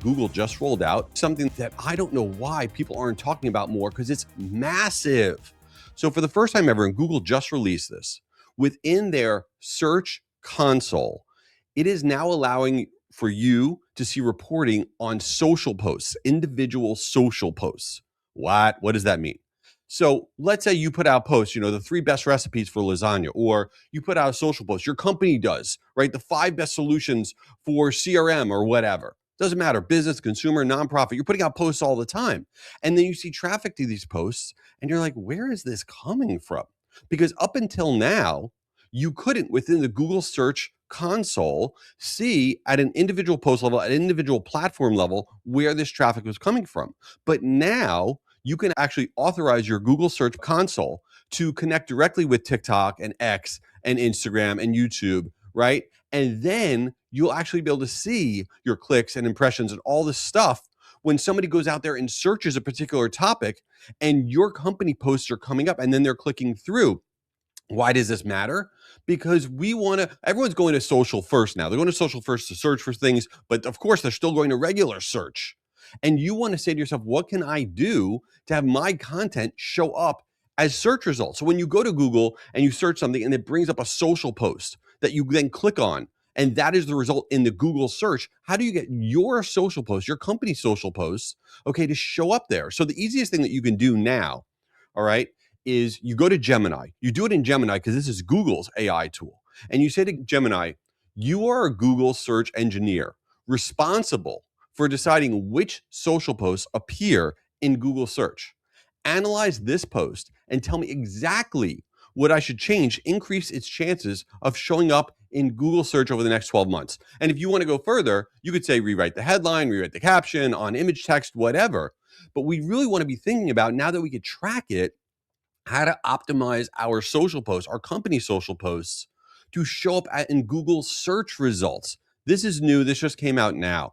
Google just rolled out something that I don't know why people aren't talking about more because it's massive. So, for the first time ever, and Google just released this, within their search console, it is now allowing for you to see reporting on social posts, individual social posts. What does that mean? So let's say you put out posts, the 3 best recipes for lasagna, or you put out a social post, your company does, right? The 5 best solutions for CRM or whatever. Doesn't matter, business, consumer, nonprofit. You're putting out posts all the time. And then you see traffic to these posts and you're like, where is this coming from? Because up until now, you couldn't, within the Google search console, see at an individual post level, at an individual platform level, where this traffic was coming from. But now you can actually authorize your Google search console to connect directly with TikTok and X and Instagram and YouTube, right? And then you'll actually be able to see your clicks and impressions and all this stuff when somebody goes out there and searches a particular topic and your company posts are coming up and then they're clicking through. Why does this matter? Because everyone's going to social first now. They're going to social first to search for things, but of course they're still going to regular search. And you want to say to yourself, what can I do to have my content show up as search results? So when you go to Google and you search something and it brings up a social post that you then click on, and that is the result in the Google search, how do you get your social posts, your company's social posts, okay, to show up there? So the easiest thing that you can do now, all right, is you go to Gemini. You do it in Gemini because this is Google's AI tool. And you say to Gemini, you are a Google search engineer responsible for deciding which social posts appear in Google search. Analyze this post and tell me exactly what I should change, increase its chances of showing up in Google search over the next 12 months. And if you want to go further, you could say rewrite the headline, rewrite the caption, on image text, whatever. But we really want to be thinking about, now that we could track it, how to optimize our social posts, our company social posts, to show up in Google search results. This is new. This just came out now.